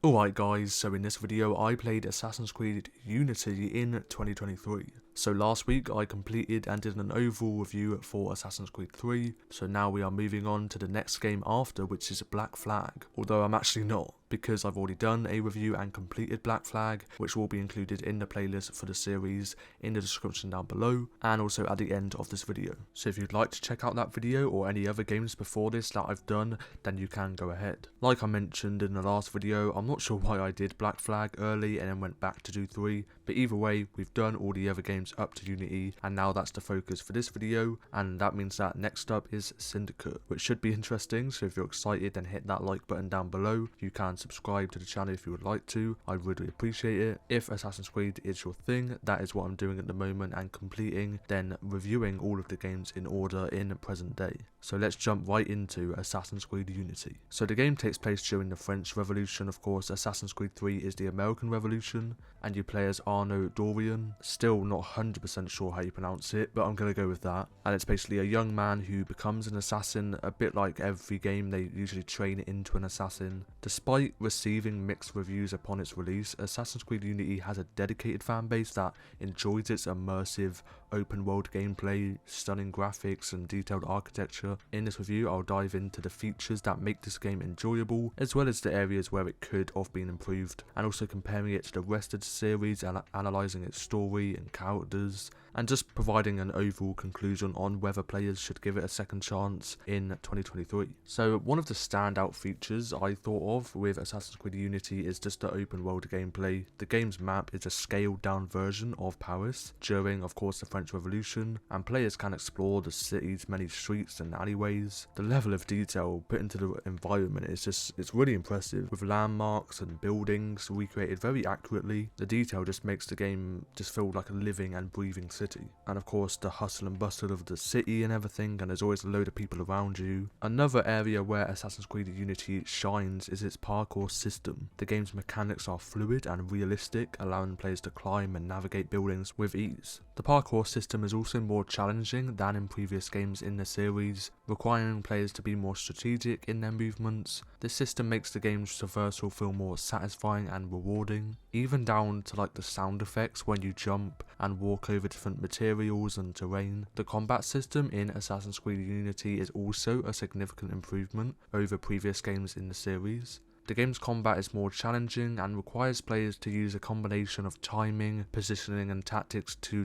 Alright guys, so in this video I played Assassin's Creed Unity in 2023. So last week I completed and did an overall review for Assassin's Creed 3, so now we are moving on to the next game after, which is Black Flag, although I'm actually not, because I've already done a review and completed Black Flag, which will be included in the playlist for the series in the description down below, and also at the end of this video. So if you'd like to check out that video or any other games before this that I've done, then you can go ahead. Like I mentioned in the last video, I'm not sure why I did Black Flag early and then went back to do 3, but either way, we've done all the other games up to Unity, and now that's the focus for this video, and that means that next up is Syndicate, which should be interesting. So if you're excited, then hit that like button down below. You can subscribe to the channel if you would like to, I'd really appreciate it. If Assassin's Creed is your thing, that is what I'm doing at the moment, and completing, then reviewing all of the games in order in present day. So let's jump right into Assassin's Creed Unity. So the game takes place during the French Revolution. Of course, Assassin's Creed 3 is the American Revolution, and you play as Arnaud Dorian. Still not 100% sure how you pronounce it, but I'm going to go with that. And it's basically a young man who becomes an assassin. A bit like every game, they usually train into an assassin. Despite receiving mixed reviews upon its release, Assassin's Creed Unity has a dedicated fan base that enjoys its immersive open world gameplay, stunning graphics and detailed architecture. In this review I'll dive into the features that make this game enjoyable, as well as the areas where it could have been improved, and also comparing it to the rest of the series and analysing its story and characters, and just providing an overall conclusion on whether players should give it a second chance in 2023. So one of the standout features I thought of with Assassin's Creed Unity is just the open world gameplay. The game's map is a scaled down version of Paris during, of course, the French Revolution, and players can explore the city's many streets and alleyways. The level of detail put into the environment is it's really impressive, with landmarks and buildings recreated very accurately. The detail just makes the game just feel like a living and breathing city. And of course the hustle and bustle of the city and everything, and there's always a load of people around you. Another area where Assassin's Creed Unity shines is its parkour system. The game's mechanics are fluid and realistic, allowing players to climb and navigate buildings with ease. The parkour system is also more challenging than in previous games in the series, requiring players to be more strategic in their movements. This system makes the game's traversal feel more satisfying and rewarding, even down to like the sound effects when you jump and walk over different materials and terrain. The combat system in Assassin's Creed Unity is also a significant improvement over previous games in the series. The game's combat is more challenging and requires players to use a combination of timing, positioning and tactics to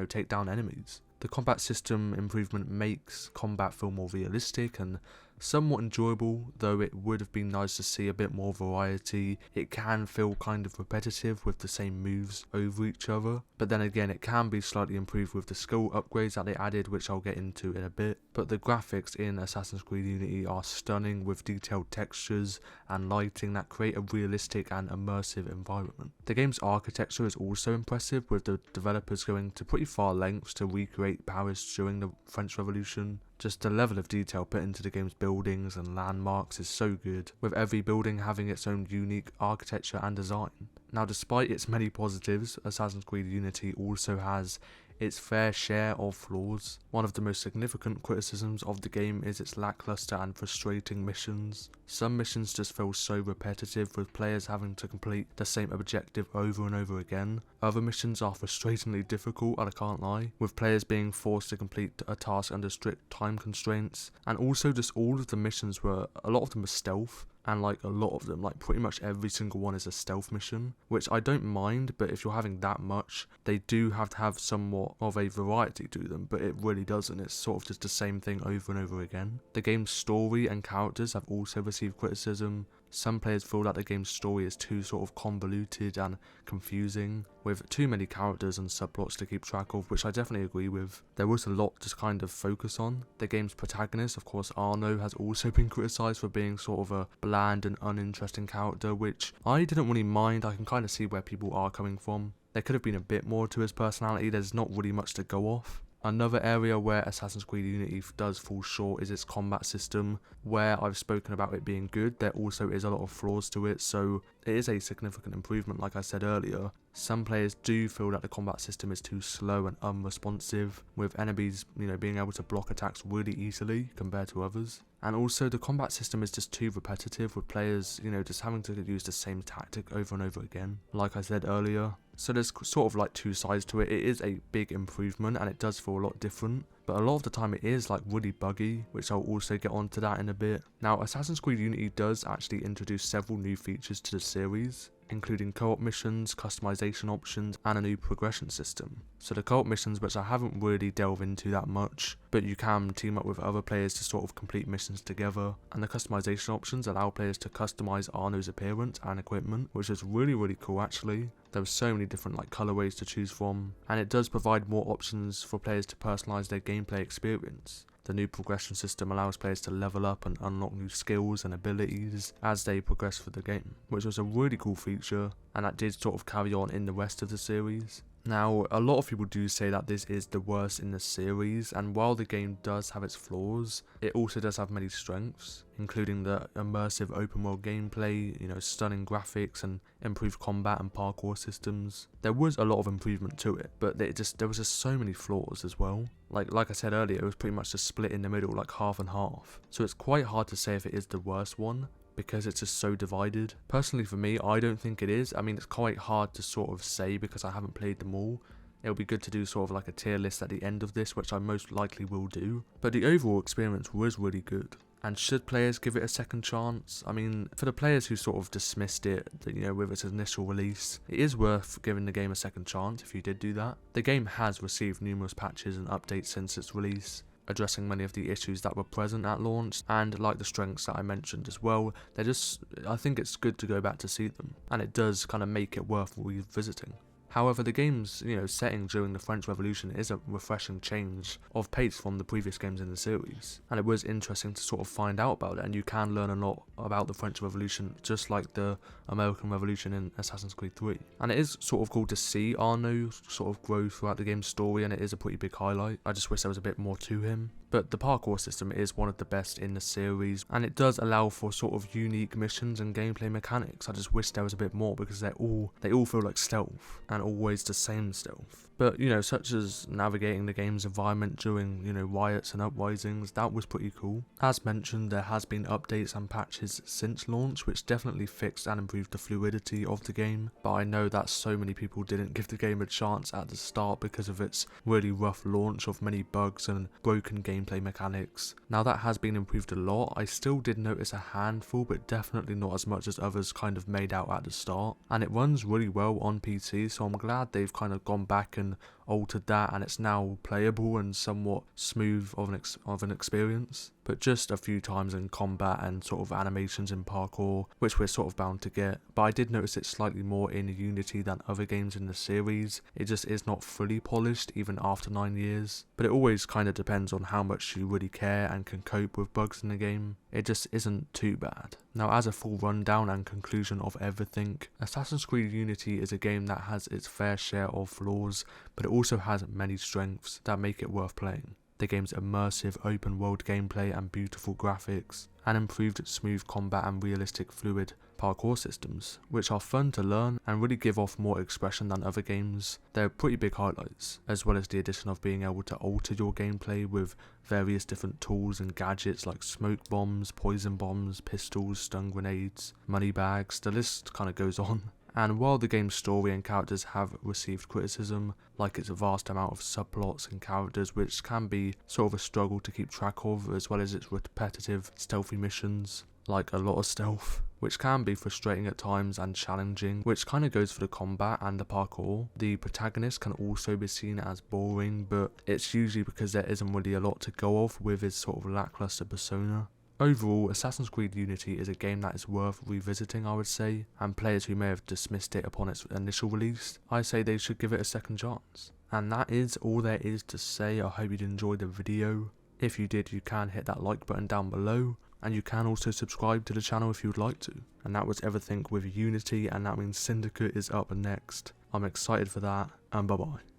take down enemies. The combat system improvement makes combat feel more realistic and somewhat enjoyable, though it would have been nice to see a bit more variety. It can feel kind of repetitive with the same moves over each other, but then again it can be slightly improved with the skill upgrades that they added, which I'll get into in a bit. But the graphics in Assassin's Creed Unity are stunning, with detailed textures and lighting that create a realistic and immersive environment. The game's architecture is also impressive, with the developers going to pretty far lengths to recreate Paris during the French Revolution. Just the level of detail put into the game's buildings and landmarks is so good, with every building having its own unique architecture and design. Now, despite its many positives, Assassin's Creed Unity also has its fair share of flaws. One of the most significant criticisms of the game is its lackluster and frustrating missions. Some missions just feel so repetitive, with players having to complete the same objective over and over again. Other missions are frustratingly difficult, and I can't lie, with players being forced to complete a task under strict time constraints. And also just all of the missions a lot of them were stealth, and like a lot of them, like pretty much every single one is a stealth mission, which I don't mind, but if you're having that much, they do have to have somewhat of a variety to them, but it really doesn't. It's sort of just the same thing over and over again. The game's story and characters have also received criticism. Some players feel that the game's story is too sort of convoluted and confusing, with too many characters and subplots to keep track of, which I definitely agree with. There was a lot to kind of focus on. The game's protagonist, of course Arnaud, has also been criticised for being sort of a bland and uninteresting character, which I didn't really mind. I can kind of see where people are coming from. There could have been a bit more to his personality. There's not really much to go off. Another area where Assassin's Creed Unity does fall short is its combat system. Where I've spoken about it being good, there also is a lot of flaws to it, so it is a significant improvement like I said earlier. Some players do feel that the combat system is too slow and unresponsive, with enemies, being able to block attacks really easily compared to others. And also the combat system is just too repetitive, with players, just having to use the same tactic over and over again, like I said earlier. So there's sort of like two sides to it. It is a big improvement and it does feel a lot different, but a lot of the time it is like really buggy, which I'll also get onto that in a bit. Now, Assassin's Creed Unity does actually introduce several new features to the series, including co-op missions, customization options, and a new progression system. So the co-op missions, which I haven't really delved into that much, but you can team up with other players to sort of complete missions together, and the customization options allow players to customize Arno's appearance and equipment, which is really cool actually. There are so many different colorways to choose from, and it does provide more options for players to personalize their gameplay experience. The new progression system allows players to level up and unlock new skills and abilities as they progress through the game, which was a really cool feature, and that did sort of carry on in the rest of the series. Now, a lot of people do say that this is the worst in the series, and while the game does have its flaws, it also does have many strengths, including the immersive open world gameplay, stunning graphics and improved combat and parkour systems. There was a lot of improvement to it, but there was just so many flaws as well. Like I said earlier, it was pretty much just split in the middle, like half and half. So it's quite hard to say if it is the worst one, because it's just so divided. Personally for me, I don't think it is. I mean, it's quite hard to sort of say because I haven't played them all. It'll be good to do sort of like a tier list at the end of this, which I most likely will do. But the overall experience was really good. And should players give it a second chance? I mean, for the players who sort of dismissed it, with its initial release, it is worth giving the game a second chance if you did do that. The game has received numerous patches and updates since its release, addressing many of the issues that were present at launch, and like the strengths that I mentioned as well, I think it's good to go back to see them, and it does kind of make it worth revisiting. However, the game's setting during the French Revolution is a refreshing change of pace from the previous games in the series, and it was interesting to sort of find out about it, and you can learn a lot about the French Revolution just like the American Revolution in Assassin's Creed 3. And it is sort of cool to see Arno sort of grow throughout the game's story, and it is a pretty big highlight. I just wish there was a bit more to him. But the parkour system is one of the best in the series, and it does allow for sort of unique missions and gameplay mechanics. I just wish there was a bit more, because they all feel like stealth, and always the same stealth. But, such as navigating the game's environment during, riots and uprisings, that was pretty cool. As mentioned, there has been updates and patches since launch, which definitely fixed and improved the fluidity of the game, but I know that so many people didn't give the game a chance at the start because of its really rough launch of many bugs and broken gameplay mechanics. Now that has been improved a lot. I still did notice a handful, but definitely not as much as others kind of made out at the start, and it runs really well on PC, so I'm glad they've kind of gone back and altered that, and it's now playable and somewhat smooth of an experience. But just a few times in combat and sort of animations in parkour, which we're sort of bound to get. But I did notice it slightly more in Unity than other games in the series. It just is not fully polished even after 9 years. But it always kind of depends on how much you really care and can cope with bugs in the game. It just isn't too bad. Now, as a full rundown and conclusion of everything, Assassin's Creed Unity is a game that has its fair share of flaws, but it also has many strengths that make it worth playing. The game's immersive open world gameplay and beautiful graphics, and improved smooth combat and realistic fluid parkour systems, which are fun to learn and really give off more expression than other games. They're pretty big highlights, as well as the addition of being able to alter your gameplay with various different tools and gadgets like smoke bombs, poison bombs, pistols, stun grenades, money bags, the list kind of goes on. And while the game's story and characters have received criticism, like its vast amount of subplots and characters which can be sort of a struggle to keep track of, as well as its repetitive stealthy missions, like a lot of stealth, which can be frustrating at times and challenging, which kind of goes for the combat and the parkour. The protagonist can also be seen as boring, but it's usually because there isn't really a lot to go off with his sort of lackluster persona. Overall, Assassin's Creed Unity is a game that is worth revisiting, I would say, and players who may have dismissed it upon its initial release, I say they should give it a second chance. And that is all there is to say. I hope you did enjoy the video. If you did, you can hit that like button down below, and you can also subscribe to the channel if you would like to. And that was everything with Unity, and that means Syndicate is up next. I'm excited for that, and bye bye.